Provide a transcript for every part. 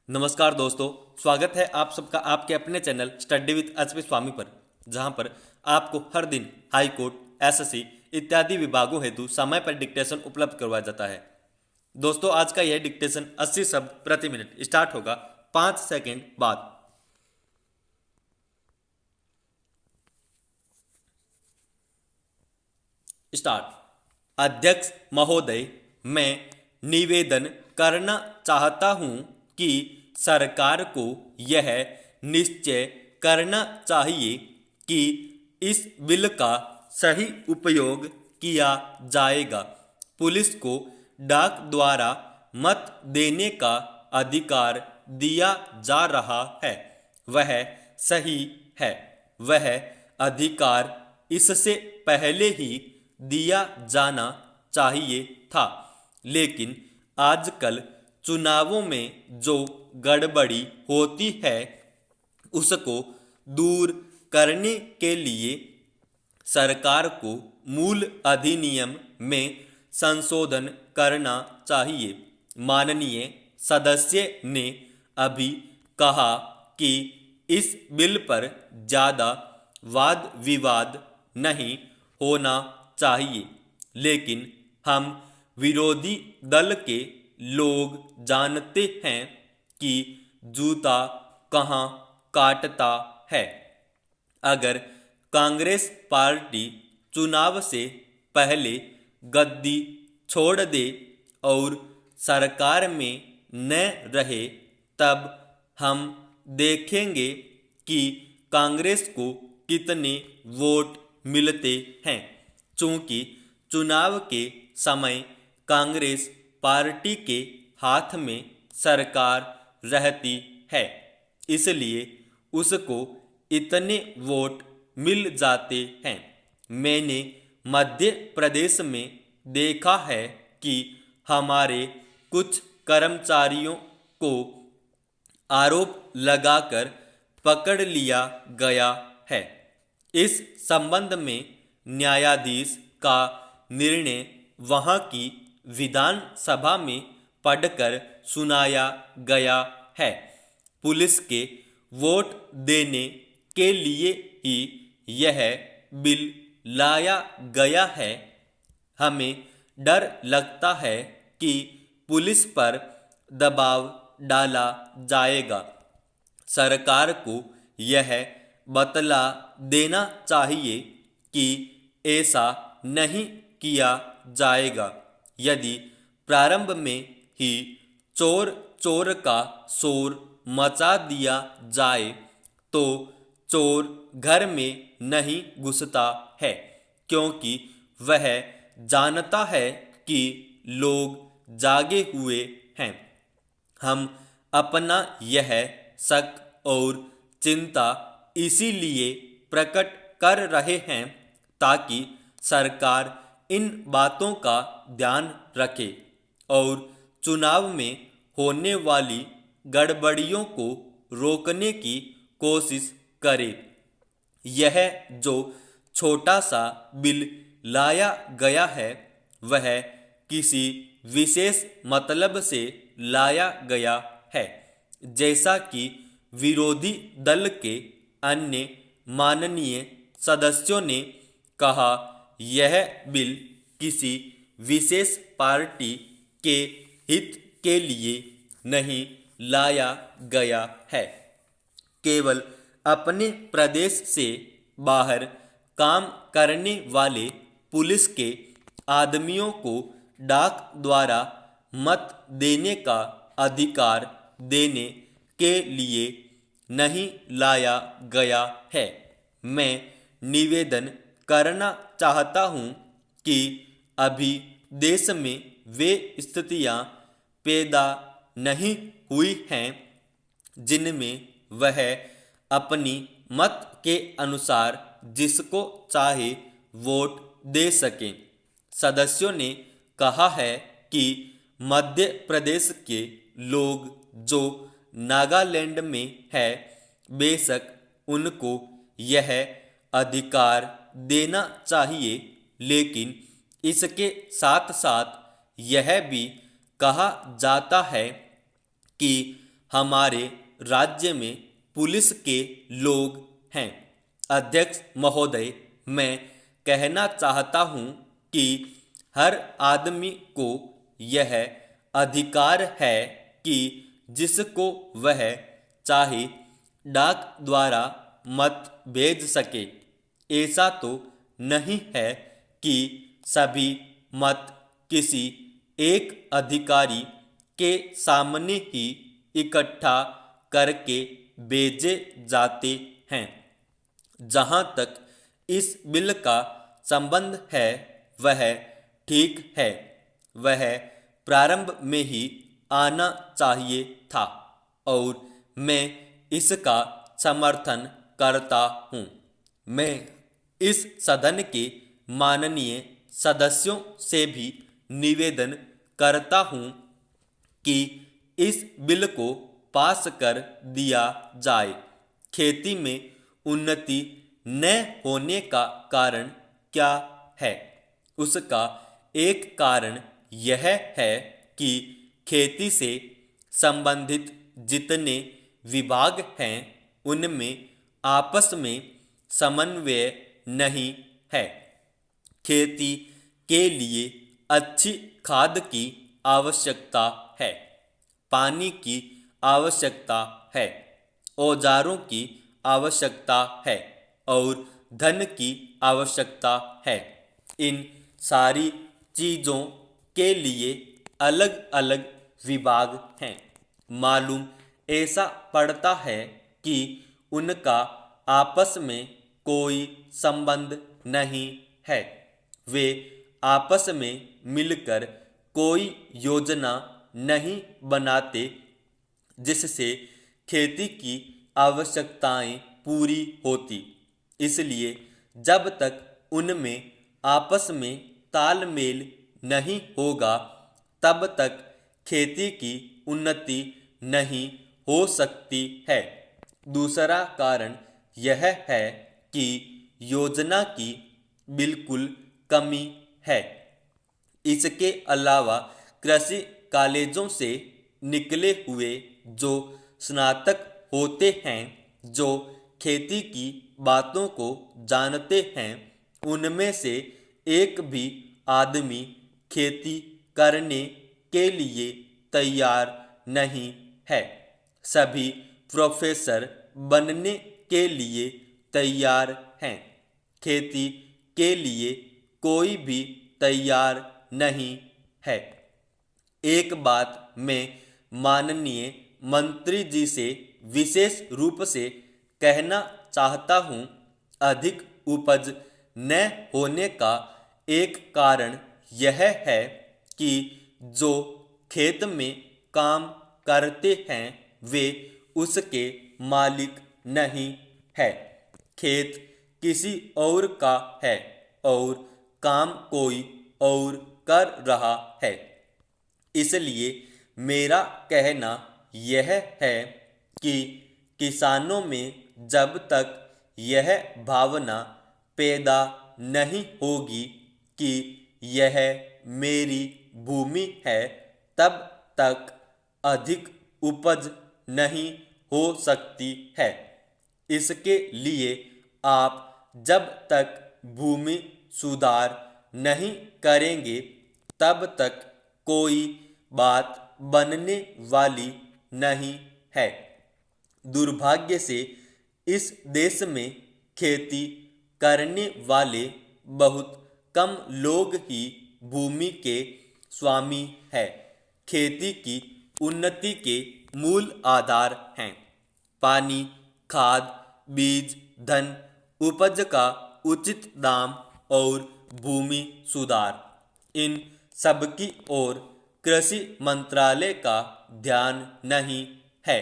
नमस्कार दोस्तों, स्वागत है आप सबका आपके अपने चैनल स्टडी विद एचपी स्वामी पर, जहां पर आपको हर दिन हाई कोर्ट, एसएससी इत्यादि विभागों हेतु समय पर डिक्टेशन उपलब्ध करवाया जाता है। दोस्तों, आज का यह डिक्टेशन 80 शब्द प्रति मिनट स्टार्ट होगा 5 सेकंड बाद। स्टार्ट। अध्यक्ष महोदय, मैं निवेदन करना चाहता हूं कि सरकार को यह निश्चय करना चाहिए कि इस बिल का सही उपयोग किया जाएगा। पुलिस को डाक द्वारा मत देने का अधिकार दिया जा रहा है, वह सही है। वह अधिकार इससे पहले ही दिया जाना चाहिए था, लेकिन आजकल चुनावों में जो गड़बड़ी होती है उसको दूर करने के लिए सरकार को मूल अधिनियम में संशोधन करना चाहिए। माननीय सदस्य ने अभी कहा कि इस बिल पर ज़्यादा वाद विवाद नहीं होना चाहिए, लेकिन हम विरोधी दल के लोग जानते हैं कि जूता कहाँ काटता है। अगर कांग्रेस पार्टी चुनाव से पहले गद्दी छोड़ दे और सरकार में न रहे, तब हम देखेंगे कि कांग्रेस को कितने वोट मिलते हैं। चूंकि चुनाव के समय कांग्रेस पार्टी के हाथ में सरकार रहती है, इसलिए उसको इतने वोट मिल जाते हैं। मैंने मध्य प्रदेश में देखा है कि हमारे कुछ कर्मचारियों को आरोप लगाकर पकड़ लिया गया है। इस संबंध में न्यायाधीश का निर्णय वहां की विधानसभा में पढ़कर सुनाया गया है। पुलिस के वोट देने के लिए ही यह बिल लाया गया है। हमें डर लगता है कि पुलिस पर दबाव डाला जाएगा। सरकार को यह बतला देना चाहिए कि ऐसा नहीं किया जाएगा। यदि प्रारंभ में ही चोर चोर का शोर मचा दिया जाए तो चोर घर में नहीं घुसता है, क्योंकि वह जानता है कि लोग जागे हुए हैं। हम अपना यह शक और चिंता इसीलिए प्रकट कर रहे हैं ताकि सरकार इन बातों का ध्यान रखे और चुनाव में होने वाली गड़बड़ियों को रोकने की कोशिश करे। यह जो छोटा सा बिल लाया गया है, वह किसी विशेष मतलब से लाया गया है। जैसा कि विरोधी दल के अन्य माननीय सदस्यों ने कहा, यह बिल किसी विशेष पार्टी के हित के लिए नहीं लाया गया है। केवल अपने प्रदेश से बाहर काम करने वाले पुलिस के आदमियों को डाक द्वारा मत देने का अधिकार देने के लिए नहीं लाया गया है। मैं निवेदन करना चाहता हूं कि अभी देश में वे स्थितियां पैदा नहीं हुई हैं जिनमें वह अपनी मत के अनुसार जिसको चाहे वोट दे सकें। सदस्यों ने कहा है कि मध्य प्रदेश के लोग जो नागालैंड में है, बेशक उनको यह अधिकार देना चाहिए, लेकिन इसके साथ साथ यह भी कहा जाता है कि हमारे राज्य में पुलिस के लोग हैं। अध्यक्ष महोदय, मैं कहना चाहता हूं कि हर आदमी को यह अधिकार है कि जिसको वह चाहे डाक द्वारा मत भेज सके। ऐसा तो नहीं है कि सभी मत किसी एक अधिकारी के सामने ही इकट्ठा करके भेजे जाते हैं। जहाँ तक इस बिल का संबंध है वह ठीक है, वह प्रारंभ में ही आना चाहिए था और मैं इसका समर्थन करता हूँ। मैं इस सदन के माननीय सदस्यों से भी निवेदन करता हूँ कि इस बिल को पास कर दिया जाए। खेती में उन्नति न होने का कारण क्या है? उसका एक कारण यह है कि खेती से संबंधित जितने विभाग हैं उनमें आपस में समन्वय नहीं है। खेती के लिए अच्छी खाद की आवश्यकता है, पानी की आवश्यकता है, औजारों की आवश्यकता है और धन की आवश्यकता है। इन सारी चीज़ों के लिए अलग अलग विभाग हैं। मालूम ऐसा पड़ता है कि उनका आपस में कोई संबंध नहीं है। वे आपस में मिलकर कोई योजना नहीं बनाते जिससे खेती की आवश्यकताएं पूरी होती। इसलिए जब तक उनमें आपस में तालमेल नहीं होगा तब तक खेती की उन्नति नहीं हो सकती है। दूसरा कारण यह है कि योजना की बिल्कुल कमी है। इसके अलावा कृषि कॉलेजों से निकले हुए जो स्नातक होते हैं, जो खेती की बातों को जानते हैं, उनमें से एक भी आदमी खेती करने के लिए तैयार नहीं है। सभी प्रोफेसर बनने के लिए तैयार हैं, खेती के लिए कोई भी तैयार नहीं है। एक बात मैं माननीय मंत्री जी से विशेष रूप से कहना चाहता हूँ। अधिक उपज न होने का एक कारण यह है कि जो खेत में काम करते हैं वे उसके मालिक नहीं है। खेत किसी और का है और काम कोई और कर रहा है। इसलिए मेरा कहना यह है कि किसानों में जब तक यह भावना पैदा नहीं होगी कि यह मेरी भूमि है, तब तक अधिक उपज नहीं हो सकती है। इसके लिए आप जब तक भूमि सुधार नहीं करेंगे तब तक कोई बात बनने वाली नहीं है। दुर्भाग्य से इस देश में खेती करने वाले बहुत कम लोग ही भूमि के स्वामी हैं। खेती की उन्नति के मूल आधार हैं पानी, खाद, बीज, धन, उपज का उचित दाम और भूमि सुधार। इन सबकी ओर कृषि मंत्रालय का ध्यान नहीं है।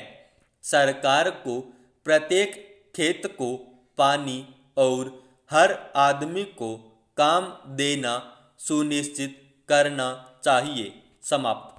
सरकार को प्रत्येक खेत को पानी और हर आदमी को काम देना सुनिश्चित करना चाहिए। समाप्त।